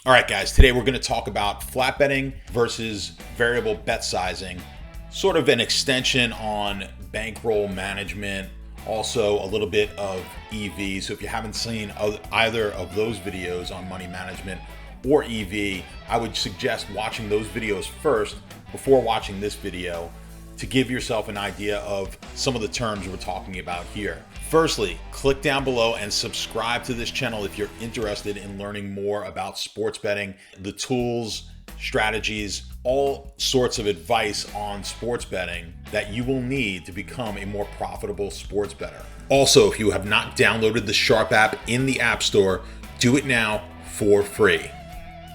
All right, guys, today we're going to talk about flat betting versus variable bet sizing, sort of an extension on bankroll management, also a little bit of EV. So if you haven't seen either of those videos on money management or EV, I would suggest watching those videos first before watching this video to give yourself an idea of some of the terms we're talking about here. Firstly, click down below and subscribe to this channel if you're interested in learning more about sports betting, the tools, strategies, all sorts of advice on sports betting that you will need to become a more profitable sports bettor. Also, if you have not downloaded the Sharp app in the App Store, do it now for free.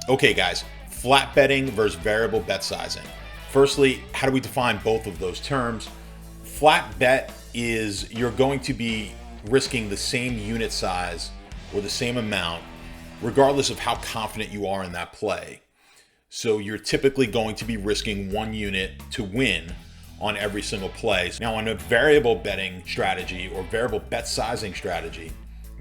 Okay, guys, flat betting versus variable bet sizing. Firstly, how do we define both of those terms? Flat bet is you're going to be risking the same unit size or the same amount regardless of how confident you are in that play. So you're typically going to be risking one unit to win on every single play. Now, on a variable betting strategy or variable bet sizing strategy,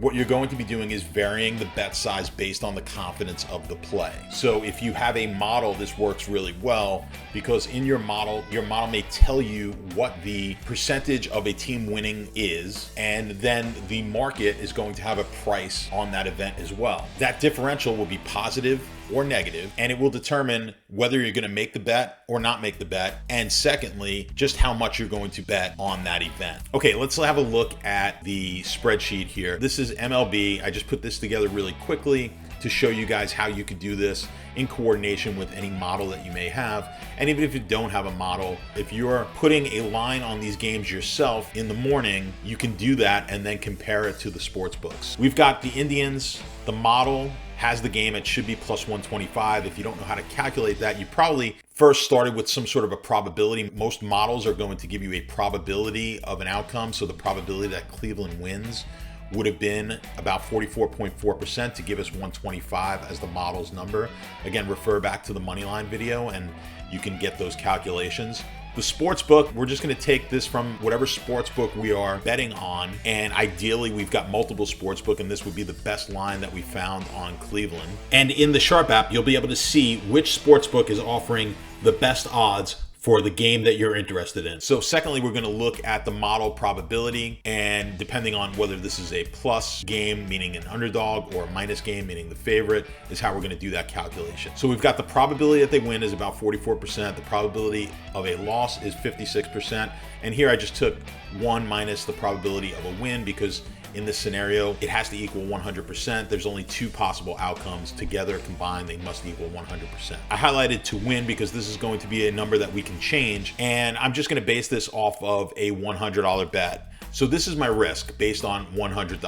what you're going to be doing is varying the bet size based on the confidence of the play. So if you have a model, this works really well because in your model may tell you what the percentage of a team winning is, and then the market is going to have a price on that event as well. That differential will be positive or negative, and it will determine whether you're going to make the bet or not make the bet, and secondly, just how much you're going to bet on that event. Okay, let's have a look at the spreadsheet here. This is MLB. I just put this together really quickly to show you guys how you could do this in coordination with any model that you may have. And even if you don't have a model, if you're putting a line on these games yourself in the morning, you can do that and then compare it to the sports books. We've got the Indians. The model has the game, it should be plus 125. If you don't know how to calculate that, you probably first started with some sort of a probability. Most models are going to give you a probability of an outcome. So the probability that Cleveland wins would have been about 44.4% to give us 125 as the model's number. Again, refer back to the Moneyline video and you can get those calculations. The sports book, we're just going to take this from whatever sports book we are betting on, and ideally we've got multiple sports book, and this would be the best line that we found on Cleveland. And in the Sharp app, you'll be able to see which sports book is offering the best odds for the game that you're interested in. So secondly, we're going to look at the model probability, and depending on whether this is a plus game, meaning an underdog, or a minus game, meaning the favorite, is how we're going to do that calculation. So we've got the probability that they win is about 44%. The probability of a loss is 56%. And here I just took 1 minus the probability of a win because in this scenario, it has to equal 100%. There's only two possible outcomes. Together, combined, they must equal 100%. I highlighted to win because this is going to be a number that we can change, and I'm just going to base this off of a $100 bet. So this is my risk based on $100.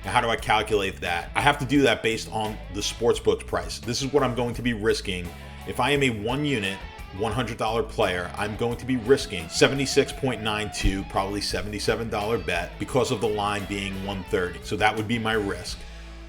Now, how do I calculate that? I have to do that based on the sportsbook price. This is what I'm going to be risking. If I am a one unit $100 player, I'm going to be risking 76.92, probably $77 bet because of the line being 130. So that would be my risk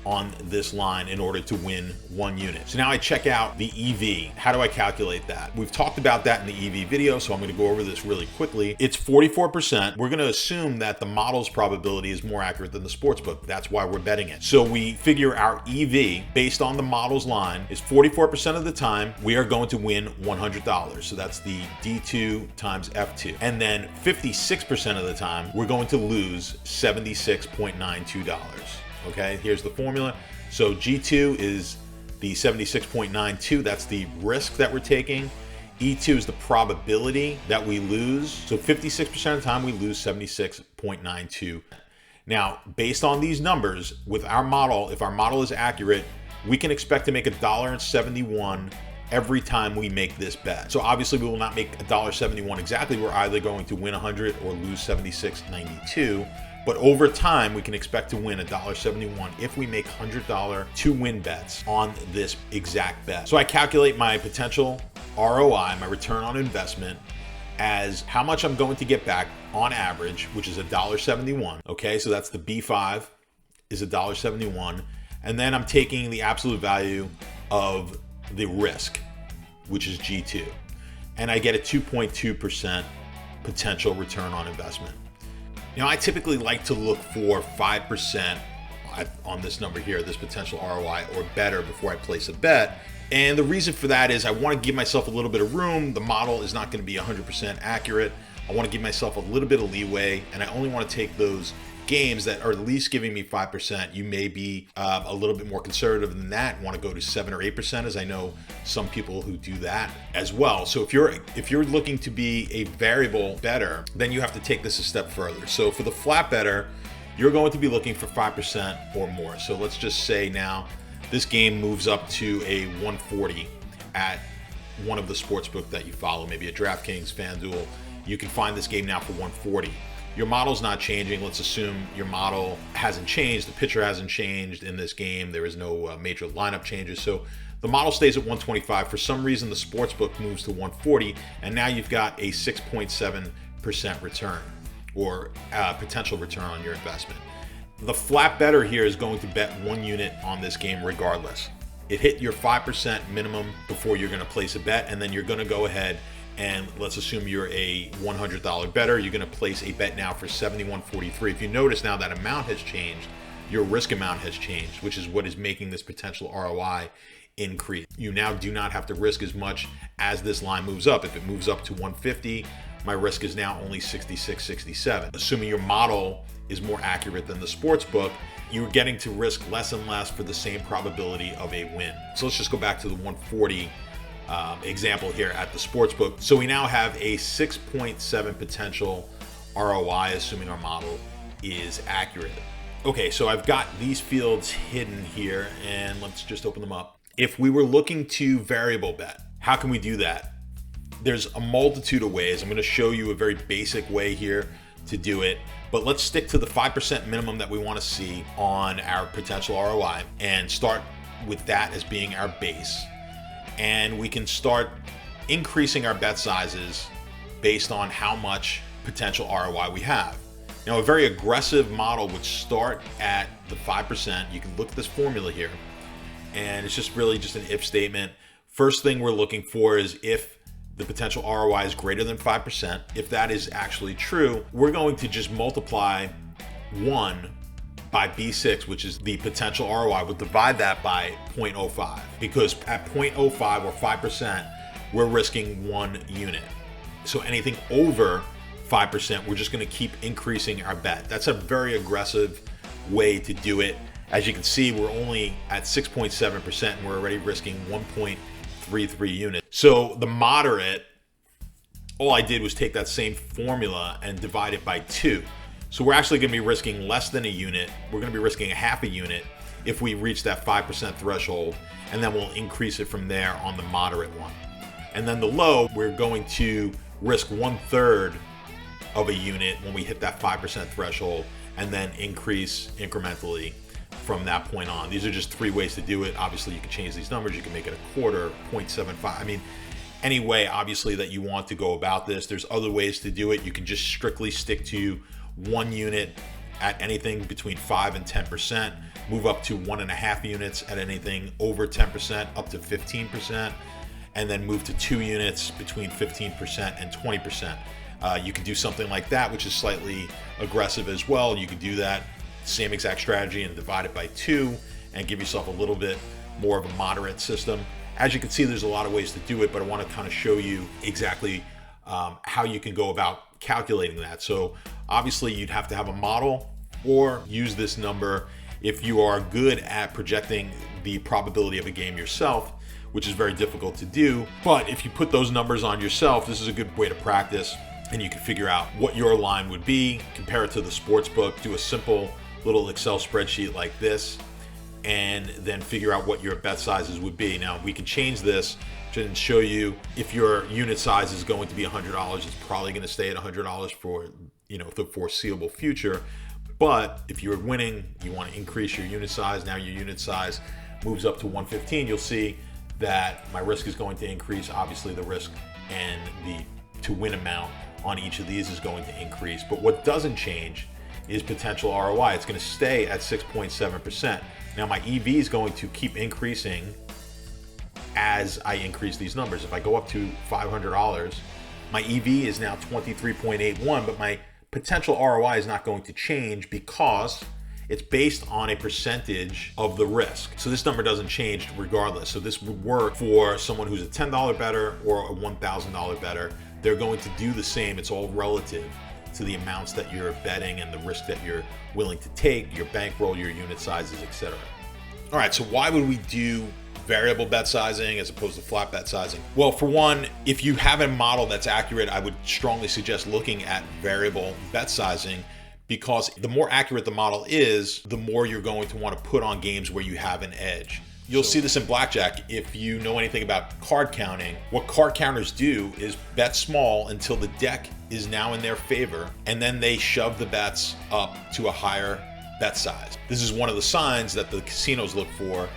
on this line in order to win one unit. So now I check out the EV. How do I calculate that? We've talked about that in the EV video, so I'm going to go over this really quickly. It's 44%. We're going to assume that the model's probability is more accurate than the sportsbook. That's why we're betting it. So we figure our EV based on the model's line is 44% of the time we are going to win $100. So that's the D2 times F2. And then 56% of the time we're going to lose $76.92. Okay, here's the formula. So G2 is the 76.92. That's the risk that we're taking. E2 is the probability that we lose. So 56% of the time we lose 76.92. Now, based on these numbers, with our model, if our model is accurate, we can expect to make $1.71 every time we make this bet. So obviously we will not make $1.71 exactly. We're either going to win 100 or lose 76.92. But over time, we can expect to win $1.71 if we make $100 to-win bets on this exact bet. So I calculate my potential ROI, my return on investment, as how much I'm going to get back on average, which is $1.71. Okay, so that's the B5 is $1.71. And then I'm taking the absolute value of the risk, which is G2. And I get a 2.2% potential return on investment. Now, I typically like to look for 5% on this number here, this potential ROI or better before I place a bet. And the reason for that is I want to give myself a little bit of room. The model is not going to be 100% accurate. I want to give myself a little bit of leeway, and I only want to take those games that are at least giving me 5%. You may be a little bit more conservative than that, want to go to 7 or 8%, as I know some people who do that as well. So if you're looking to be a variable bettor, then you have to take this a step further. So for the flat bettor, you're going to be looking for 5% or more. So let's just say now this game moves up to a 140 at one of the sportsbook that you follow, maybe a Draftkings, Fanduel. You can find this game now for 140. Your model's not changing. Let's assume your model hasn't changed. The pitcher hasn't changed in this game. There is no major lineup changes. So the model stays at 125. For some reason, the sportsbook moves to 140, and now you've got a 6.7% return or potential return on your investment. The flat bettor here is going to bet 1 unit on this game regardless. It hit your 5% minimum before you're going to place a bet, and then you're going to go ahead and let's assume you're a $100 bettor. You're going to place a bet now for $71.43. If you notice now that amount has changed, your risk amount has changed, which is what is making this potential ROI increase. You now do not have to risk as much as this line moves up. If it moves up to 150, my risk is now only 66.67. Assuming your model is more accurate than the sports book, you're getting to risk less and less for the same probability of a win. So let's just go back to the 140 example here at the sportsbook. So we now have a 6.7 potential ROI, assuming our model is accurate. Okay, so I've got these fields hidden here, and let's just open them up. If we were looking to variable bet, how can we do that? There's a multitude of ways. I'm going to show you a very basic way here to do it, but let's stick to the 5% minimum that we want to see on our potential ROI and start with that as being our base. And we can start increasing our bet sizes based on how much potential ROI we have. Now, a very aggressive model would start at the 5%. You can look at this formula here, and it's just really just an if statement. First thing we're looking for is if the potential ROI is greater than 5%. If that is actually true, we're going to just multiply 1 by B6, which is the potential ROI. We'll divide that by 0.05, because at 0.05 or 5%, we're risking 1 unit. So anything over 5%, we're just going to keep increasing our bet. That's a very aggressive way to do it. As you can see, we're only at 6.7%, and we're already risking 1.33 units. So the moderate, all I did was take that same formula and divide it by 2. So we're actually going to be risking less than a unit. We're going to be risking a half a unit if we reach that 5% threshold, and then we'll increase it from there on the moderate one. And then the low, we're going to risk 1/3 of a unit when we hit that 5% threshold, and then increase incrementally from that point on. These are just 3 ways to do it. Obviously, you can change these numbers. You can make it a quarter, 0.75. I mean, any way, obviously, that you want to go about this. There's other ways to do it. You can just strictly stick to 1 unit at anything between 5 and 10%, move up to 1.5 units at anything over 10%, up to 15%, and then move to 2 units between 15% and 20%. You can do something like that, which is slightly aggressive as well. You could do that same exact strategy and divide it by 2 and give yourself a little bit more of a moderate system. As you can see, there's a lot of ways to do it, but I want to kind of show you exactly how you can go about calculating that. So obviously you'd have to have a model or use this number if you are good at projecting the probability of a game yourself, which is very difficult to do. But if you put those numbers on yourself, this is a good way to practice, and you can figure out what your line would be, compare it to the sports book, do a simple little Excel spreadsheet like this, and then figure out what your bet sizes would be. Now, we can change this to show you if your unit size is going to be $100, it's probably going to stay at $100 for the foreseeable future. But if you're winning, you want to increase your unit size. Now your unit size moves up to 115. You'll see that my risk is going to increase. Obviously, the risk and the to win amount on each of these is going to increase. But what doesn't change is potential ROI. It's going to stay at 6.7%. Now my EV is going to keep increasing as I increase these numbers. If I go up to $500, my EV is now 23.81, but my potential ROI is not going to change because It's based on a percentage of the risk. So this number doesn't change regardless. So this would work for someone who's a $10 bettor or a $1,000 bettor. They're going to do the same. It's all relative to the amounts that you're betting and the risk that you're willing to take, your bankroll, your unit sizes, etc. All right, so why would we do variable bet sizing as opposed to flat bet sizing? Well, for one, if you have a model that's accurate, I would strongly suggest looking at variable bet sizing, because the more accurate the model is, the more you're going to want to put on games where you have an edge. You'll see this in blackjack. If you know anything about card counting, what card counters do is bet small until the deck is now in their favor, and then they shove the bets up to a higher bet size. This is one of the signs that the casinos look for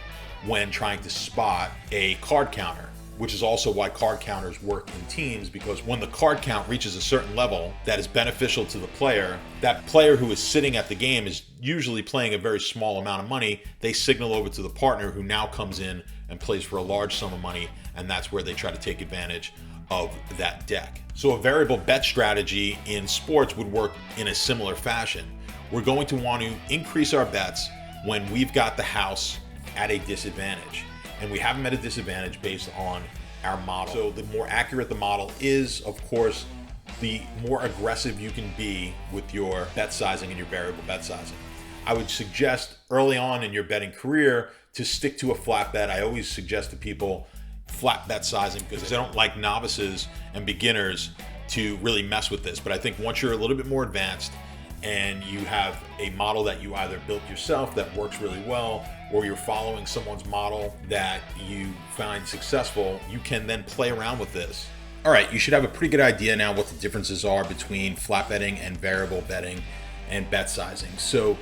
when trying to spot a card counter, which is also why card counters work in teams, because when the card count reaches a certain level that is beneficial to the player, that player who is sitting at the game is usually playing a very small amount of money. They signal over to the partner, who now comes in and plays for a large sum of money, and that's where they try to take advantage of that deck. So a variable bet strategy in sports would work in a similar fashion. We're going to want to increase our bets when we've got the house at a disadvantage, and we have them at a disadvantage based on our model. So the more accurate the model is, of course, the more aggressive you can be with your bet sizing and your variable bet sizing. I would suggest early on in your betting career to stick to a flat bet. I always suggest to people flat bet sizing because I don't like novices and beginners to really mess with this. But I think once you're a little bit more advanced and you have a model that you either built yourself that works really well, or you're following someone's model that you find successful, you can then play around with this. All right, you should have a pretty good idea now what the differences are between flat betting and variable betting and bet sizing. So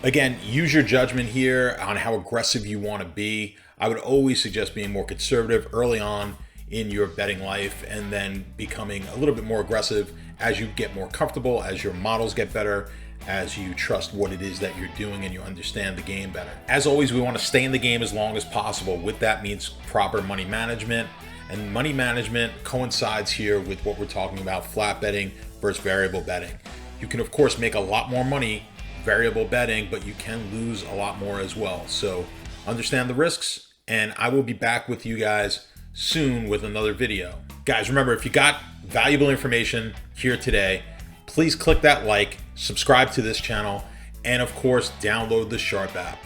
again, use your judgment here on how aggressive you want to be. I would always suggest being more conservative early on in your betting life, and then becoming a little bit more aggressive as you get more comfortable, as your models get better, as you trust what it is that you're doing and you understand the game better. As always, we want to stay in the game as long as possible. With that means proper money management, and money management coincides here with what we're talking about, flat betting versus variable betting. You can of course make a lot more money variable betting, but you can lose a lot more as well. So understand the risks, and I will be back with you guys soon with another video. Guys, remember, if you got valuable information here today, please click that like, subscribe to this channel, and of course, download the Sharp app.